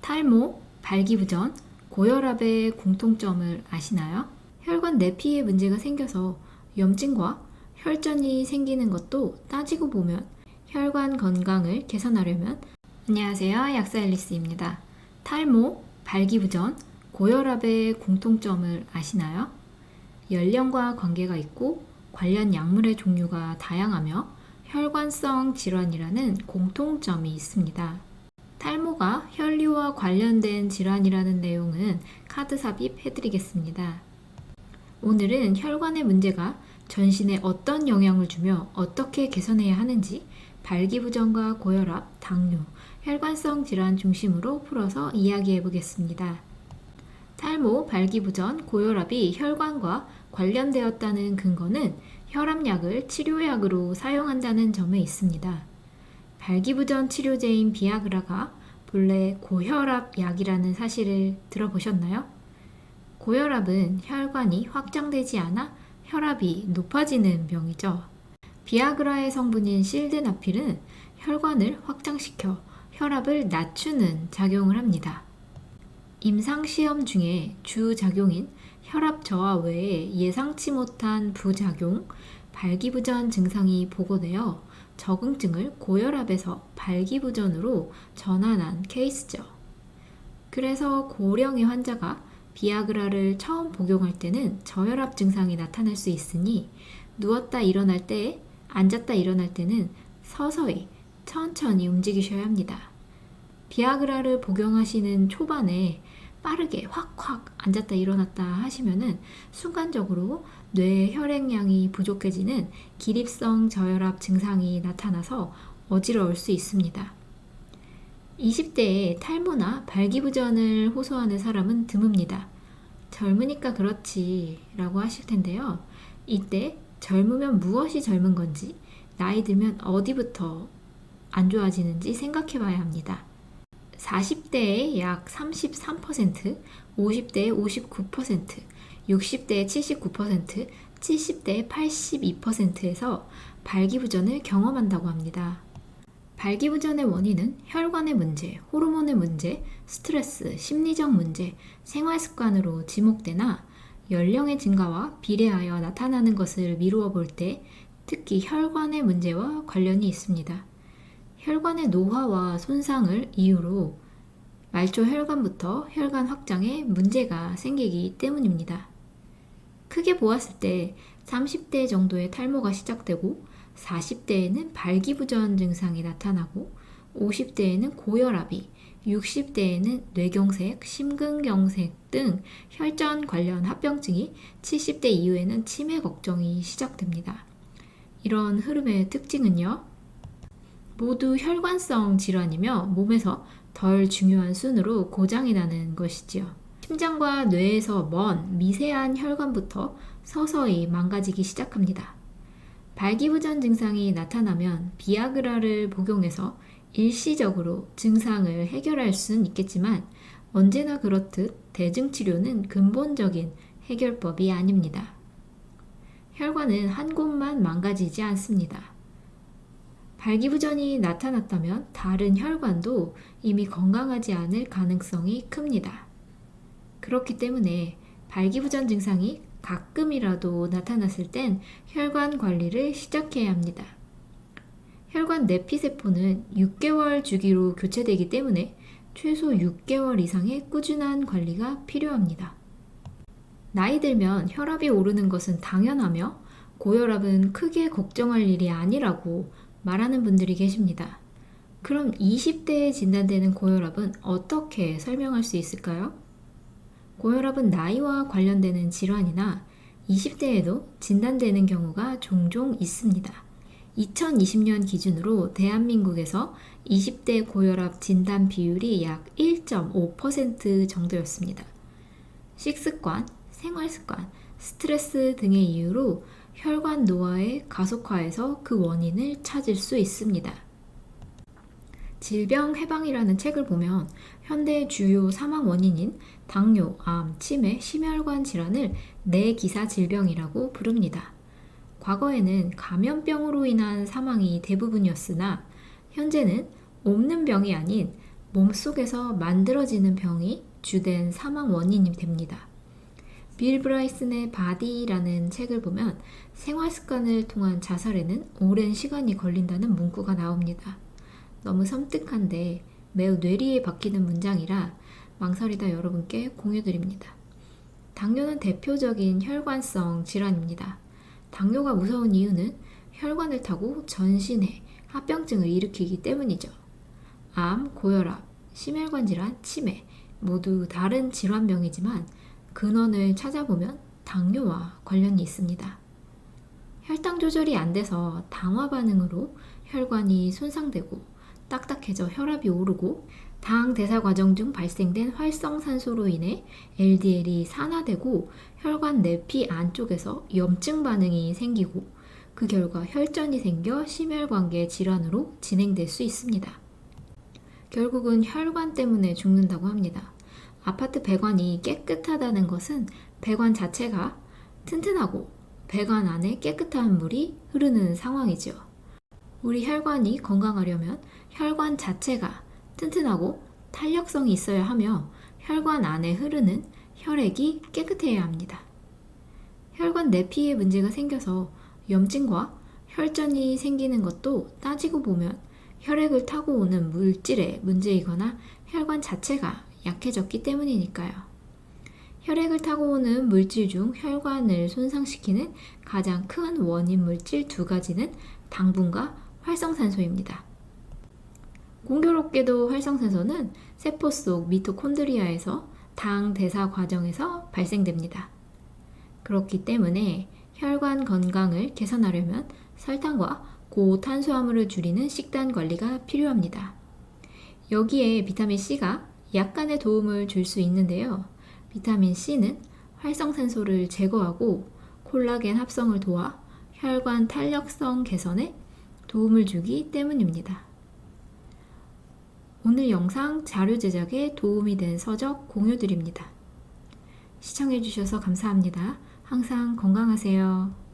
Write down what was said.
탈모, 발기부전, 고혈압의 공통점을 아시나요? 혈관 내피에 문제가 생겨서 염증과 혈전이 생기는 것도 따지고 보면 혈관 건강을 개선하려면 안녕하세요. 약사 앨리스입니다. 탈모, 발기부전, 고혈압의 공통점을 아시나요? 연령과 관계가 있고 관련 약물의 종류가 다양하며 혈관성 질환이라는 공통점이 있습니다. 탈모가 혈류와 관련된 질환이라는 내용은 카드 삽입해드리겠습니다. 오늘은 혈관의 문제가 전신에 어떤 영향을 주며 어떻게 개선해야 하는지 발기부전과 고혈압, 당뇨, 혈관성 질환 중심으로 풀어서 이야기해 보겠습니다. 탈모, 발기부전, 고혈압이 혈관과 관련되었다는 근거는 혈압약을 치료약으로 사용한다는 점에 있습니다. 발기부전 치료제인 비아그라가 본래 고혈압 약이라는 사실을 들어보셨나요? 고혈압은 혈관이 확장되지 않아 혈압이 높아지는 병이죠. 비아그라의 성분인 실드나필은 혈관을 확장시켜 혈압을 낮추는 작용을 합니다. 임상시험 중에 주작용인 혈압 저하 외에 예상치 못한 부작용, 발기부전 증상이 보고되어 적응증을 고혈압에서 발기부전으로 전환한 케이스죠. 그래서 고령의 환자가 비아그라를 처음 복용할 때는 저혈압 증상이 나타날 수 있으니 누웠다 일어날 때, 앉았다 일어날 때는 서서히 천천히 움직이셔야 합니다. 비아그라를 복용하시는 초반에 빠르게 확확 앉았다 일어났다 하시면은 순간적으로 뇌의 혈액량이 부족해지는 기립성 저혈압 증상이 나타나서 어지러울 수 있습니다. 20대에 탈모나 발기부전을 호소하는 사람은 드뭅니다. 젊으니까 그렇지 라고 하실 텐데요. 이때 젊으면 무엇이 젊은 건지, 나이 들면 어디부터 안 좋아지는지 생각해 봐야 합니다. 40대에 약 33%, 50대에 59%, 60대에 79%, 70대에 82%에서 발기부전을 경험한다고 합니다. 발기부전의 원인은 혈관의 문제, 호르몬의 문제, 스트레스, 심리적 문제, 생활습관으로 지목되나 연령의 증가와 비례하여 나타나는 것을 미루어 볼 때 특히 혈관의 문제와 관련이 있습니다. 혈관의 노화와 손상을 이유로 말초 혈관부터 혈관 확장에 문제가 생기기 때문입니다. 크게 보았을 때 30대 정도의 탈모가 시작되고 40대에는 발기부전 증상이 나타나고 50대에는 고혈압이, 60대에는 뇌경색, 심근경색 등 혈전 관련 합병증이, 70대 이후에는 치매 걱정이 시작됩니다. 이런 흐름의 특징은요, 모두 혈관성 질환이며 몸에서 덜 중요한 순으로 고장이 나는 것이지요. 심장과 뇌에서 먼 미세한 혈관부터 서서히 망가지기 시작합니다. 발기부전 증상이 나타나면 비아그라를 복용해서 일시적으로 증상을 해결할 수는 있겠지만 언제나 그렇듯 대증치료는 근본적인 해결법이 아닙니다. 혈관은 한 곳만 망가지지 않습니다. 발기부전이 나타났다면 다른 혈관도 이미 건강하지 않을 가능성이 큽니다. 그렇기 때문에 발기부전 증상이 가끔이라도 나타났을 땐 혈관 관리를 시작해야 합니다. 혈관 내피세포는 6개월 주기로 교체되기 때문에 최소 6개월 이상의 꾸준한 관리가 필요합니다. 나이 들면 혈압이 오르는 것은 당연하며 고혈압은 크게 걱정할 일이 아니라고 말하는 분들이 계십니다. 그럼 20대에 진단되는 고혈압은 어떻게 설명할 수 있을까요? 고혈압은 나이와 관련되는 질환이나 20대에도 진단되는 경우가 종종 있습니다. 2020년 기준으로 대한민국에서 20대 고혈압 진단 비율이 약 1.5% 정도였습니다. 식습관, 생활습관, 스트레스 등의 이유로 혈관 노화의 가속화에서 그 원인을 찾을 수 있습니다. 질병 해방이라는 책을 보면 현대 주요 사망 원인인 당뇨, 암, 치매, 심혈관 질환을 내기사 질병이라고 부릅니다. 과거에는 감염병으로 인한 사망이 대부분이었으나 현재는 옮는 병이 아닌 몸속에서 만들어지는 병이 주된 사망 원인이 됩니다. 빌 브라이슨의 바디라는 책을 보면 생활 습관을 통한 자살에는 오랜 시간이 걸린다는 문구가 나옵니다. 너무 섬뜩한데 매우 뇌리에 박히는 문장이라 망설이다 여러분께 공유드립니다. 당뇨는 대표적인 혈관성 질환입니다. 당뇨가 무서운 이유는 혈관을 타고 전신에 합병증을 일으키기 때문이죠. 암, 고혈압, 심혈관 질환, 치매 모두 다른 질환병이지만 근원을 찾아보면 당뇨와 관련이 있습니다. 혈당 조절이 안 돼서 당화 반응으로 혈관이 손상되고 딱딱해져 혈압이 오르고 당 대사 과정 중 발생된 활성산소로 인해 LDL이 산화되고 혈관 내피 안쪽에서 염증 반응이 생기고 그 결과 혈전이 생겨 심혈관계 질환으로 진행될 수 있습니다. 결국은 혈관 때문에 죽는다고 합니다. 아파트 배관이 깨끗하다는 것은 배관 자체가 튼튼하고 배관 안에 깨끗한 물이 흐르는 상황이죠. 우리 혈관이 건강하려면 혈관 자체가 튼튼하고 탄력성이 있어야 하며 혈관 안에 흐르는 혈액이 깨끗해야 합니다. 혈관 내피에 문제가 생겨서 염증과 혈전이 생기는 것도 따지고 보면 혈액을 타고 오는 물질의 문제이거나 혈관 자체가 약해졌기 때문이니까요. 혈액을 타고 오는 물질 중 혈관을 손상시키는 가장 큰 원인 물질 두 가지는 당분과 활성산소입니다. 공교롭게도 활성산소는 세포 속 미토콘드리아에서 당 대사 과정에서 발생됩니다. 그렇기 때문에 혈관 건강을 개선하려면 설탕과 고탄수화물을 줄이는 식단 관리가 필요합니다. 여기에 비타민 C가 약간의 도움을 줄 수 있는데요. 비타민 C는 활성산소를 제거하고 콜라겐 합성을 도와 혈관 탄력성 개선에 도움을 주기 때문입니다. 오늘 영상 자료 제작에 도움이 된 서적 공유드립니다. 시청해주셔서 감사합니다. 항상 건강하세요.